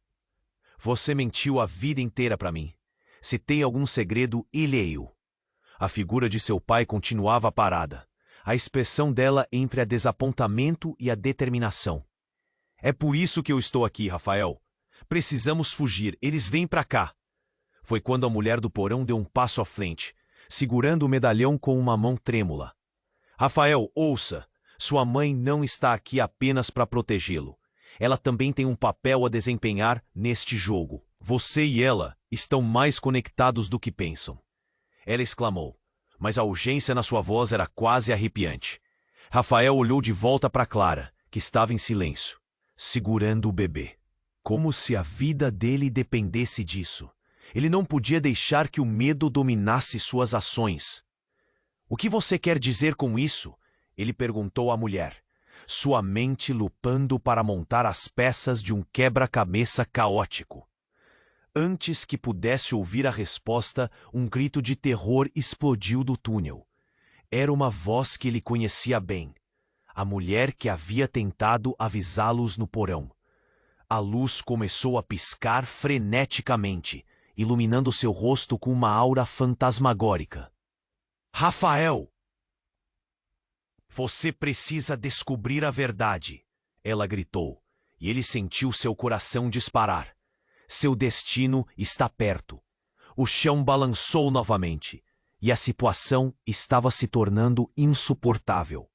Você mentiu a vida inteira para mim. Se tem algum segredo, ilhe-o. A figura de seu pai continuava parada, a expressão dela entre a desapontamento e a determinação. É por isso que eu estou aqui, Rafael. Precisamos fugir, eles vêm para cá. Foi quando a mulher do porão deu um passo à frente, segurando o medalhão com uma mão trêmula. Rafael, ouça, sua mãe não está aqui apenas para protegê-lo. Ela também tem um papel a desempenhar neste jogo. Você e ela estão mais conectados do que pensam. Ela exclamou, mas a urgência na sua voz era quase arrepiante. Rafael olhou de volta para Clara, que estava em silêncio, segurando o bebê. Como se a vida dele dependesse disso. Ele não podia deixar que o medo dominasse suas ações. "O que você quer dizer com isso?" ele perguntou à mulher, sua mente lutando para montar as peças de um quebra-cabeça caótico. Antes que pudesse ouvir a resposta, um grito de terror explodiu do túnel. Era uma voz que ele conhecia bem. A mulher que havia tentado avisá-los no porão. A luz começou a piscar freneticamente, iluminando seu rosto com uma aura fantasmagórica. "Rafael! Você precisa descobrir a verdade!" ela gritou, e ele sentiu seu coração disparar. Seu destino está perto. O chão balançou novamente, e a situação estava se tornando insuportável.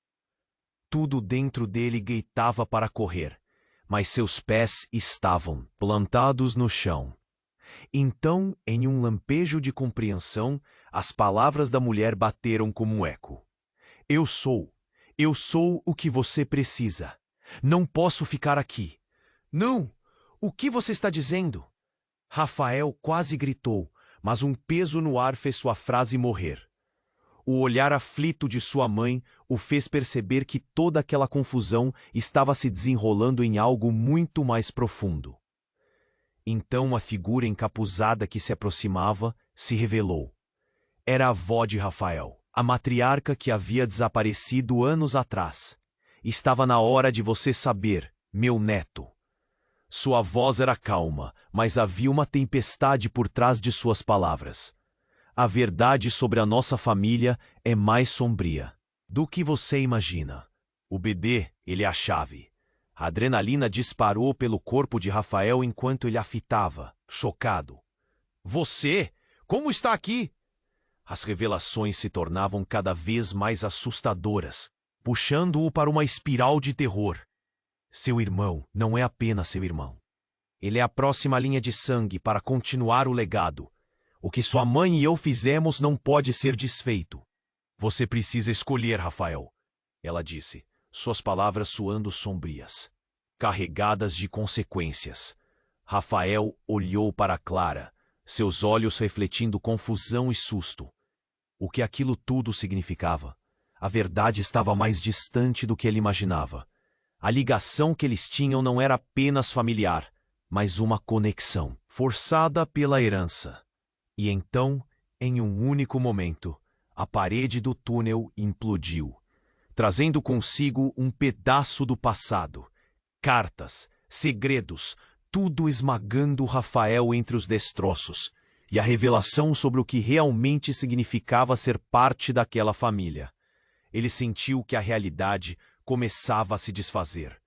Tudo dentro dele gritava para correr, mas seus pés estavam plantados no chão. Então, em um lampejo de compreensão, as palavras da mulher bateram como um eco. Eu sou o que você precisa. Não posso ficar aqui." "Não! O que você está dizendo?" Rafael quase gritou, mas um peso no ar fez sua frase morrer. O olhar aflito de sua mãe o fez perceber que toda aquela confusão estava se desenrolando em algo muito mais profundo. Então a figura encapuzada que se aproximava se revelou. Era a avó de Rafael, a matriarca que havia desaparecido anos atrás. "Estava na hora de você saber, meu neto." Sua voz era calma, mas havia uma tempestade por trás de suas palavras. "A verdade sobre a nossa família é mais sombria do que você imagina." O bebê, ele é a chave. A adrenalina disparou pelo corpo de Rafael enquanto ele a fitava, chocado. "Você? Como está aqui?" As revelações se tornavam cada vez mais assustadoras, puxando-o para uma espiral de terror. Seu irmão não é apenas seu irmão. Ele é a próxima linha de sangue para continuar o legado. O que sua mãe e eu fizemos não pode ser desfeito. "Você precisa escolher, Rafael," ela disse, suas palavras soando sombrias, carregadas de consequências. Rafael olhou para Clara, seus olhos refletindo confusão e susto. O que aquilo tudo significava? A verdade estava mais distante do que ele imaginava. A ligação que eles tinham não era apenas familiar, mas uma conexão, forçada pela herança. E então, em um único momento, a parede do túnel implodiu, trazendo consigo um pedaço do passado. Cartas, segredos, tudo esmagando Rafael entre os destroços, e a revelação sobre o que realmente significava ser parte daquela família. Ele sentiu que a realidade começava a se desfazer.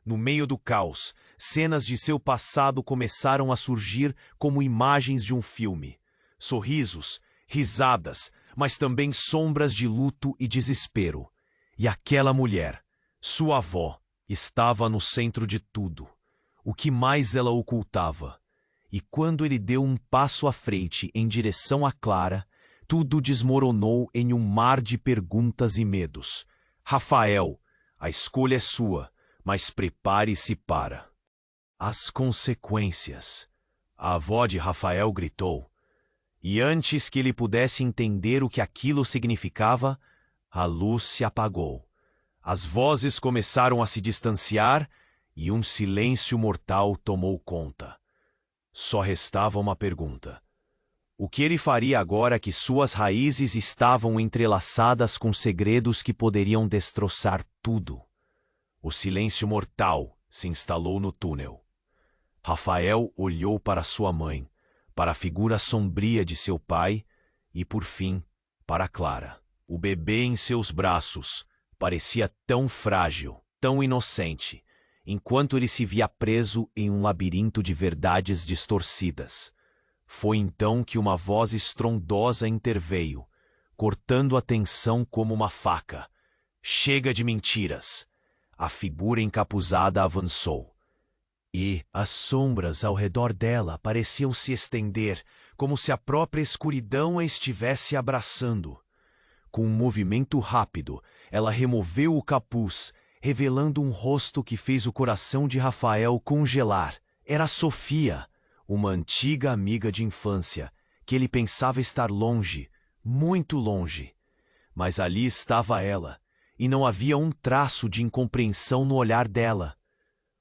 No meio do caos, cenas de seu passado começaram a surgir como imagens de um filme. Sorrisos, risadas, mas também sombras de luto e desespero. E aquela mulher, sua avó, estava no centro de tudo. O que mais ela ocultava? E quando ele deu um passo à frente em direção a Clara, tudo desmoronou em um mar de perguntas e medos. Rafael, a escolha é sua, mas prepare-se para as consequências. A avó de Rafael gritou. E antes que ele pudesse entender o que aquilo significava, a luz se apagou. As vozes começaram a se distanciar e um silêncio mortal tomou conta. Só restava uma pergunta. O que ele faria agora que suas raízes estavam entrelaçadas com segredos que poderiam destroçar tudo? O silêncio mortal se instalou no túnel. Rafael olhou para sua mãe, para a figura sombria de seu pai e, por fim, para Clara. O bebê em seus braços parecia tão frágil, tão inocente, enquanto ele se via preso em um labirinto de verdades distorcidas. Foi então que uma voz estrondosa interveio, cortando a tensão como uma faca. "Chega de mentiras!" A figura encapuzada avançou. E as sombras ao redor dela pareciam se estender, como se a própria escuridão a estivesse abraçando. Com um movimento rápido, ela removeu o capuz, revelando um rosto que fez o coração de Rafael congelar. Era Sofia, uma antiga amiga de infância, que ele pensava estar longe, muito longe. Mas ali estava ela, e não havia um traço de incompreensão no olhar dela.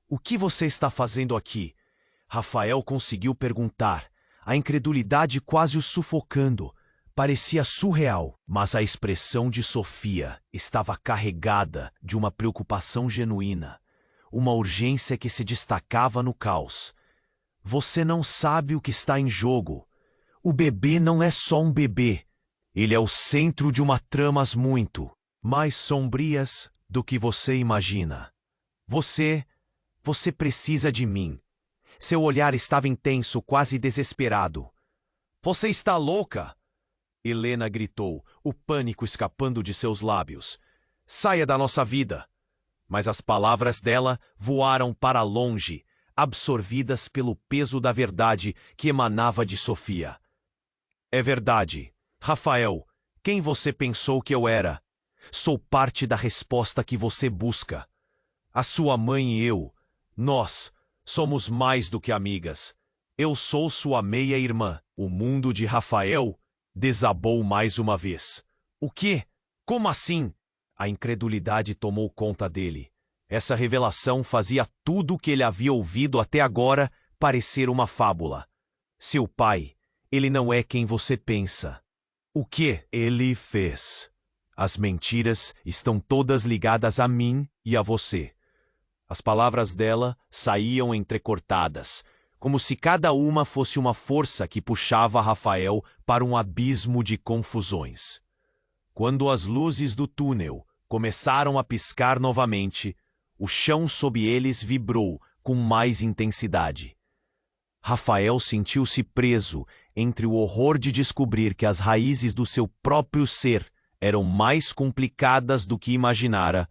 "O que você está fazendo aqui?" Rafael conseguiu perguntar, a incredulidade quase o sufocando. Parecia surreal, mas a expressão de Sofia estava carregada de uma preocupação genuína, uma urgência que se destacava no caos. "Você não sabe o que está em jogo. O bebê não é só um bebê. Ele é o centro de uma tramas muito mais sombrias do que você imagina. Você precisa de mim." Seu olhar estava intenso, quase desesperado. "Você está louca?" Helena gritou, o pânico escapando de seus lábios. "Saia da nossa vida!" Mas as palavras dela voaram para longe, absorvidas pelo peso da verdade que emanava de Sofia. "É verdade. Rafael, quem você pensou que eu era? Sou parte da resposta que você busca. A sua mãe e eu, nós, somos mais do que amigas. Eu sou sua meia-irmã." O mundo de Rafael desabou mais uma vez. "O quê? Como assim?" A incredulidade tomou conta dele. Essa revelação fazia tudo o que ele havia ouvido até agora parecer uma fábula. Seu pai, ele não é quem você pensa. O que ele fez? As mentiras estão todas ligadas a mim e a você. As palavras dela saíam entrecortadas, como se cada uma fosse uma força que puxava Rafael para um abismo de confusões. Quando as luzes do túnel começaram a piscar novamente, o chão sob eles vibrou com mais intensidade. Rafael sentiu-se preso entre o horror de descobrir que as raízes do seu próprio ser eram mais complicadas do que imaginara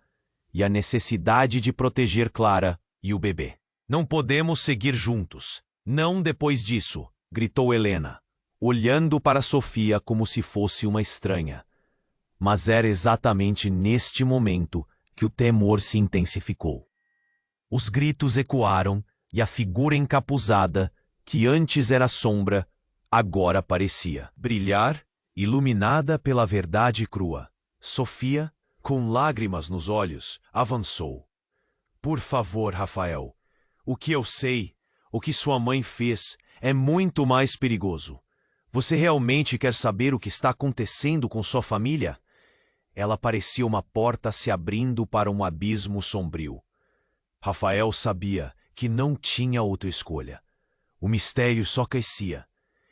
e a necessidade de proteger Clara e o bebê. "Não podemos seguir juntos. Não depois disso", gritou Helena, olhando para Sofia como se fosse uma estranha. Mas era exatamente neste momento que o temor se intensificou. Os gritos ecoaram e a figura encapuzada, que antes era sombra, agora parecia brilhar, iluminada pela verdade crua. Sofia, com lágrimas nos olhos, avançou. "Por favor, Rafael, o que eu sei, o que sua mãe fez, é muito mais perigoso. Você realmente quer saber o que está acontecendo com sua família?" Ela parecia uma porta se abrindo para um abismo sombrio. Rafael sabia que não tinha outra escolha. O mistério só crescia,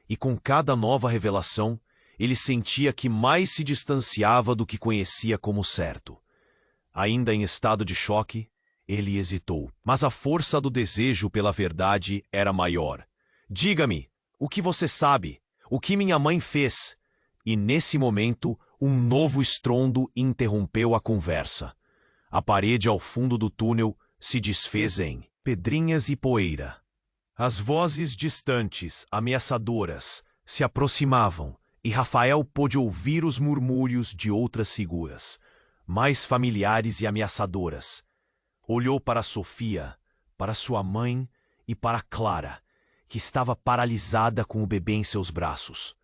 e com cada nova revelação, ele sentia que mais se distanciava do que conhecia como certo. Ainda em estado de choque, ele hesitou, mas a força do desejo pela verdade era maior. "Diga-me, o que você sabe? O que minha mãe fez?" E nesse momento, um novo estrondo interrompeu a conversa. A parede ao fundo do túnel se desfez em pedrinhas e poeira. As vozes distantes, ameaçadoras, se aproximavam, e Rafael pôde ouvir os murmúrios de outras figuras, mais familiares e ameaçadoras. Olhou para Sofia, para sua mãe e para Clara, que estava paralisada com o bebê em seus braços.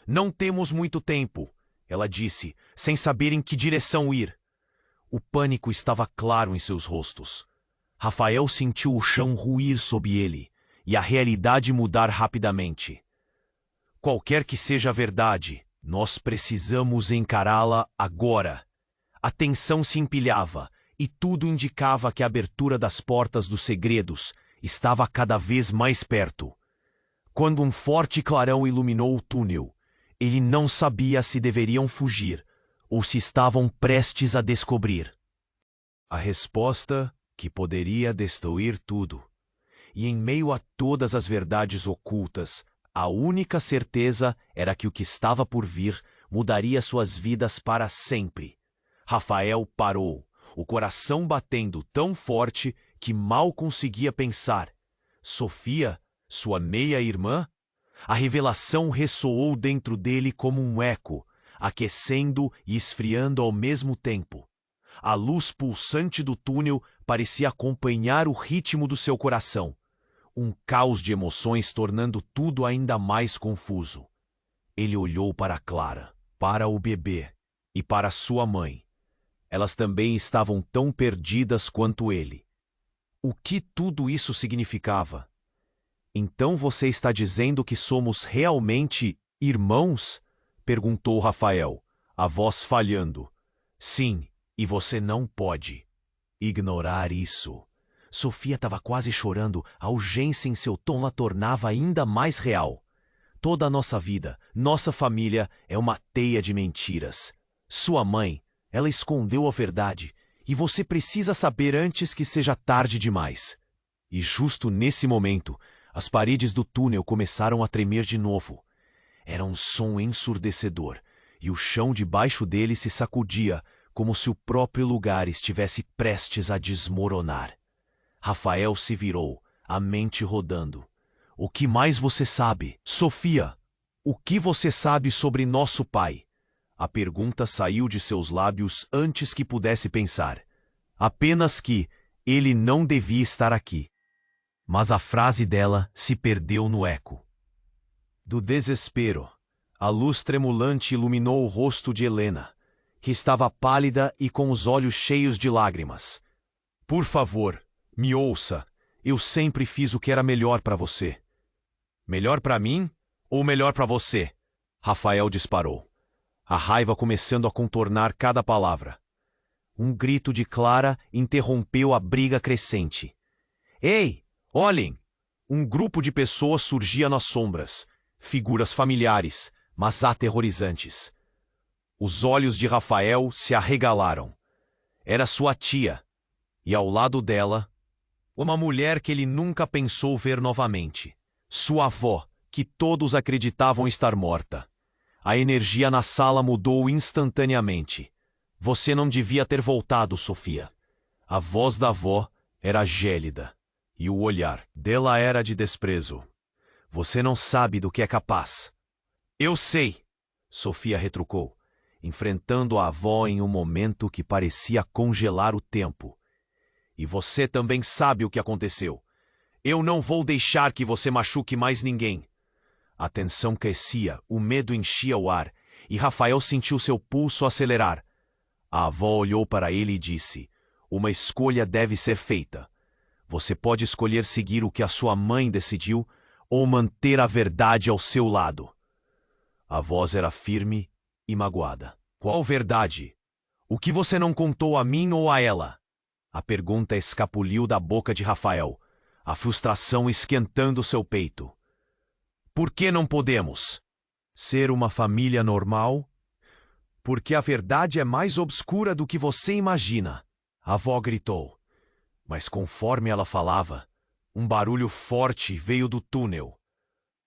"Não temos muito tempo", ela disse, sem saber em que direção ir. O pânico estava claro em seus rostos. Rafael sentiu o chão ruir sob ele e a realidade mudar rapidamente. "Qualquer que seja a verdade, nós precisamos encará-la agora." A tensão se empilhava e tudo indicava que a abertura das portas dos segredos estava cada vez mais perto. Quando um forte clarão iluminou o túnel, ele não sabia se deveriam fugir ou se estavam prestes a descobrir a resposta que poderia destruir tudo. E em meio a todas as verdades ocultas, a única certeza era que o que estava por vir mudaria suas vidas para sempre. Rafael parou, o coração batendo tão forte que mal conseguia pensar. Sofia, sua meia-irmã? A revelação ressoou dentro dele como um eco, aquecendo e esfriando ao mesmo tempo. A luz pulsante do túnel parecia acompanhar o ritmo do seu coração, um caos de emoções tornando tudo ainda mais confuso. Ele olhou para Clara, para o bebê e para sua mãe. Elas também estavam tão perdidas quanto ele. O que tudo isso significava? Então você está dizendo que somos realmente irmãos? Perguntou Rafael, a voz falhando. Sim, e você não pode ignorar isso. Sofia estava quase chorando, a urgência em seu tom a tornava ainda mais real. Toda a nossa vida, nossa família é uma teia de mentiras. Sua mãe, ela escondeu a verdade, e você precisa saber antes que seja tarde demais. E justo nesse momento, as paredes do túnel começaram a tremer de novo. Era um som ensurdecedor, e o chão debaixo dele se sacudia, como se o próprio lugar estivesse prestes a desmoronar. Rafael se virou, a mente rodando. O que mais você sabe? Sofia, o que você sabe sobre nosso pai? A pergunta saiu de seus lábios antes que pudesse pensar. Apenas que ele não devia estar aqui. Mas a frase dela se perdeu no eco. Do desespero, a luz tremulante iluminou o rosto de Helena, que estava pálida e com os olhos cheios de lágrimas. Por favor, me ouça. Eu sempre fiz o que era melhor para você. Melhor para mim ou melhor para você? Rafael disparou, a raiva começando a contornar cada palavra. Um grito de Clara interrompeu a briga crescente. Ei, olhem! Um grupo de pessoas surgia nas sombras, figuras familiares, mas aterrorizantes. Os olhos de Rafael se arregalaram. Era sua tia, e ao lado dela, uma mulher que ele nunca pensou ver novamente. Sua avó, que todos acreditavam estar morta. A energia na sala mudou instantaneamente. Você não devia ter voltado, Sofia. A voz da avó era gélida, e o olhar dela era de desprezo. Você não sabe do que é capaz. Eu sei, Sofia retrucou, enfrentando a avó em um momento que parecia congelar o tempo. E você também sabe o que aconteceu. Eu não vou deixar que você machuque mais ninguém. A tensão crescia, o medo enchia o ar, e Rafael sentiu seu pulso acelerar. A avó olhou para ele e disse: uma escolha deve ser feita. Você pode escolher seguir o que a sua mãe decidiu ou manter a verdade ao seu lado. A voz era firme e magoada. Qual verdade? O que você não contou a mim ou a ela? A pergunta escapuliu da boca de Rafael, a frustração esquentando seu peito. Por que não podemos ser uma família normal? Porque a verdade é mais obscura do que você imagina, a avó gritou. Mas conforme ela falava, um barulho forte veio do túnel.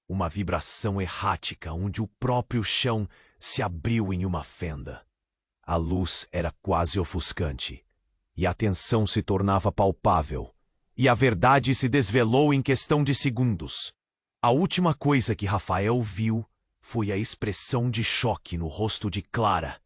Uma vibração errática onde o próprio chão se abriu em uma fenda. A luz era quase ofuscante, e a tensão se tornava palpável, e a verdade se desvelou em questão de segundos. A última coisa que Rafael viu foi a expressão de choque no rosto de Clara,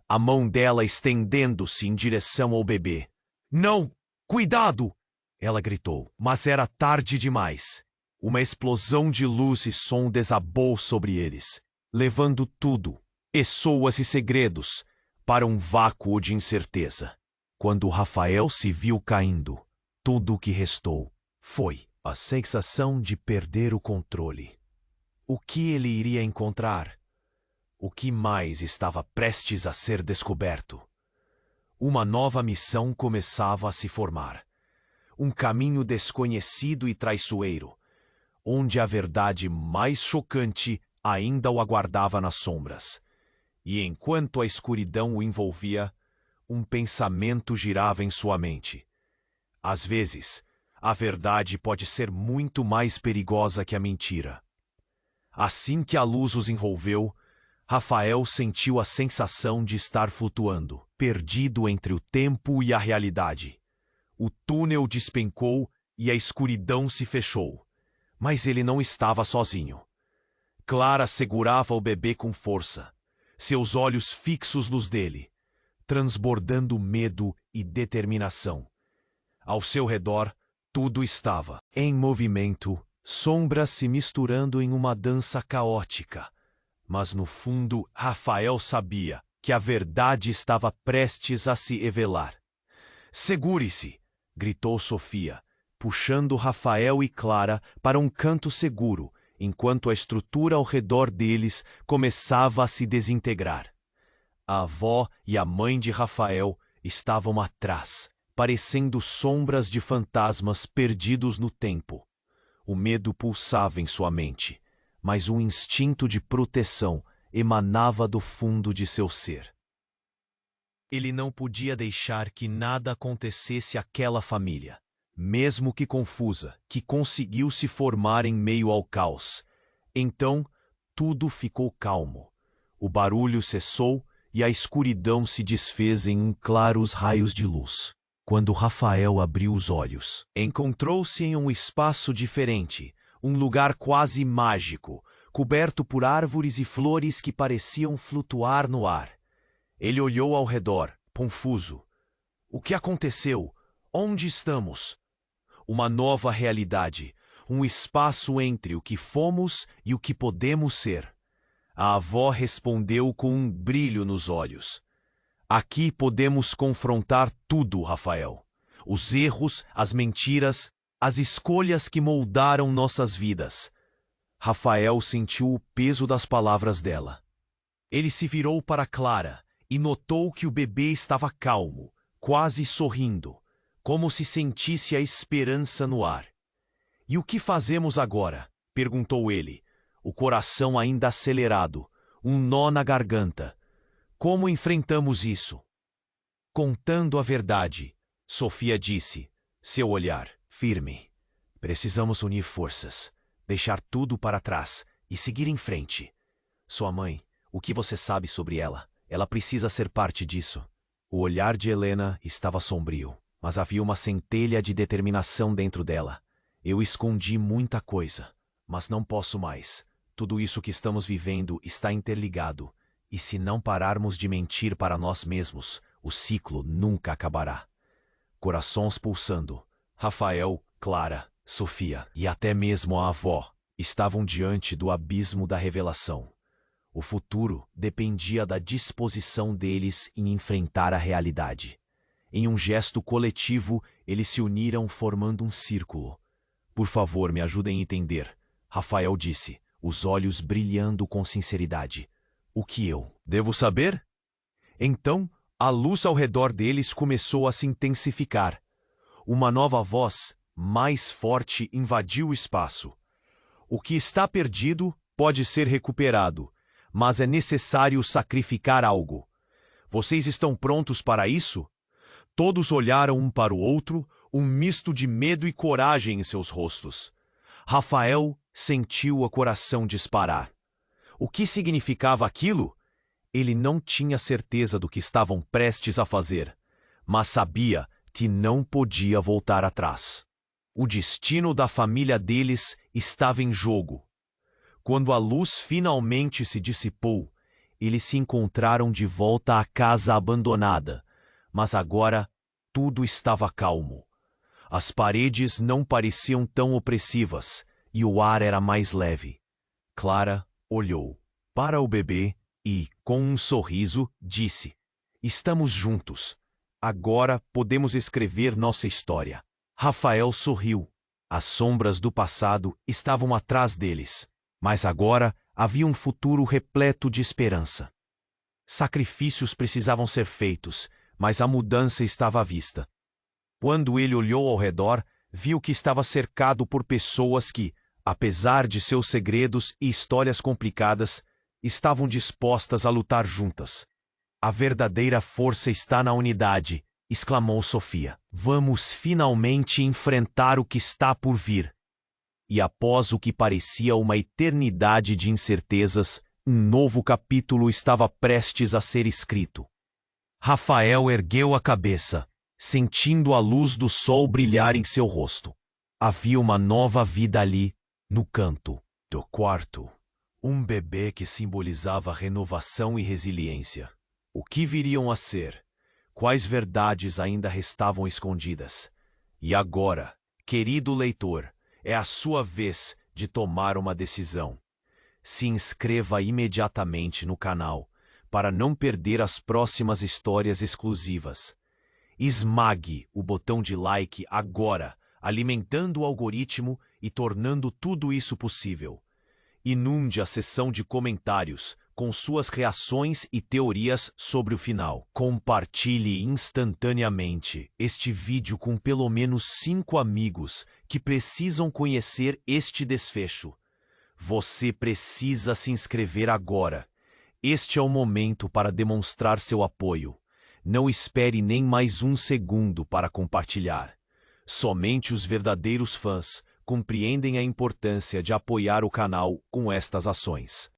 a mão dela estendendo-se em direção ao bebê. Não! Cuidado! Ela gritou, mas era tarde demais. Uma explosão de luz e som desabou sobre eles, levando tudo, pessoas e segredos, para um vácuo de incerteza. Quando Rafael se viu caindo, tudo o que restou foi a sensação de perder o controle. O que ele iria encontrar? O que mais estava prestes a ser descoberto? Uma nova missão começava a se formar. Um caminho desconhecido e traiçoeiro, onde a verdade mais chocante ainda o aguardava nas sombras. E enquanto a escuridão o envolvia, um pensamento girava em sua mente. Às vezes, a verdade pode ser muito mais perigosa que a mentira. Assim que a luz os envolveu, Rafael sentiu a sensação de estar flutuando, perdido entre o tempo e a realidade. O túnel despencou e a escuridão se fechou. Mas ele não estava sozinho. Clara segurava o bebê com força. seus olhos fixos nos dele, transbordando medo e determinação. Ao seu redor, tudo estava em movimento, sombras se misturando em uma dança caótica. Mas no fundo, Rafael sabia que a verdade estava prestes a se revelar. "Segure-se!" gritou Sofia, puxando Rafael e Clara para um canto seguro, enquanto a estrutura ao redor deles começava a se desintegrar. A avó e a mãe de Rafael estavam atrás, parecendo sombras de fantasmas perdidos no tempo. O medo pulsava em sua mente, mas um instinto de proteção emanava do fundo de seu ser. Ele não podia deixar que nada acontecesse àquela família, mesmo que confusa, que conseguiu se formar em meio ao caos. Então, tudo ficou calmo. O barulho cessou e a escuridão se desfez em claros raios de luz. Quando Rafael abriu os olhos, encontrou-se em um espaço diferente, um lugar quase mágico, coberto por árvores e flores que pareciam flutuar no ar. Ele olhou ao redor, confuso. O que aconteceu? Onde estamos? Uma nova realidade, um espaço entre o que fomos e o que podemos ser. A avó respondeu com um brilho nos olhos. "Aqui podemos confrontar tudo, Rafael. Os erros, as mentiras, as escolhas que moldaram nossas vidas." Rafael sentiu o peso das palavras dela. Ele se virou para Clara e notou que o bebê estava calmo, quase sorrindo, como se sentisse a esperança no ar. "E o que fazemos agora?" perguntou ele, o coração ainda acelerado, um nó na garganta. "Como enfrentamos isso?" "Contando a verdade", Sofia disse, seu olhar firme. "Precisamos unir forças, deixar tudo para trás e seguir em frente. Sua mãe, o que você sabe sobre ela? Ela precisa ser parte disso." O olhar de Helena estava sombrio, mas havia uma centelha de determinação dentro dela. "Eu escondi muita coisa, mas não posso mais. Tudo isso que estamos vivendo está interligado, e se não pararmos de mentir para nós mesmos, o ciclo nunca acabará." Corações pulsando, Rafael, Clara, Sofia e até mesmo a avó estavam diante do abismo da revelação. O futuro dependia da disposição deles em enfrentar a realidade. Em um gesto coletivo, eles se uniram formando um círculo. "Por favor, me ajudem a entender", Rafael disse, os olhos brilhando com sinceridade. "O que eu devo saber?" Então, a luz ao redor deles começou a se intensificar. Uma nova voz, mais forte, invadiu o espaço. "O que está perdido pode ser recuperado, mas é necessário sacrificar algo. Vocês estão prontos para isso?" Todos olharam um para o outro, um misto de medo e coragem em seus rostos. Rafael sentiu o coração disparar. O que significava aquilo? Ele não tinha certeza do que estavam prestes a fazer, mas sabia que não podia voltar atrás. O destino da família deles estava em jogo. Quando a luz finalmente se dissipou, eles se encontraram de volta à casa abandonada, mas agora tudo estava calmo. As paredes não pareciam tão opressivas e o ar era mais leve. Clara olhou para o bebê e, com um sorriso, disse: "Estamos juntos. Agora podemos escrever nossa história." Rafael sorriu. As sombras do passado estavam atrás deles, mas agora havia um futuro repleto de esperança. Sacrifícios precisavam ser feitos, mas a mudança estava à vista. Quando ele olhou ao redor, viu que estava cercado por pessoas que, apesar de seus segredos e histórias complicadas, estavam dispostas a lutar juntas. "A verdadeira força está na unidade", exclamou Sofia. "Vamos finalmente enfrentar o que está por vir." E após o que parecia uma eternidade de incertezas, um novo capítulo estava prestes a ser escrito. Rafael ergueu a cabeça, sentindo a luz do sol brilhar em seu rosto. Havia uma nova vida ali, no canto do quarto. Um bebê que simbolizava renovação e resiliência. O que viriam a ser? Quais verdades ainda restavam escondidas? E agora, querido leitor, é a sua vez de tomar uma decisão. Se inscreva imediatamente no canal para não perder as próximas histórias exclusivas. Esmague o botão de like agora, alimentando o algoritmo e tornando tudo isso possível. Inunde a seção de comentários com suas reações e teorias sobre o final. Compartilhe instantaneamente este vídeo com pelo menos 5 amigos que precisam conhecer este desfecho. Você precisa se inscrever agora. Este é o momento para demonstrar seu apoio. Não espere nem mais um segundo para compartilhar. Somente os verdadeiros fãs compreendem a importância de apoiar o canal com estas ações.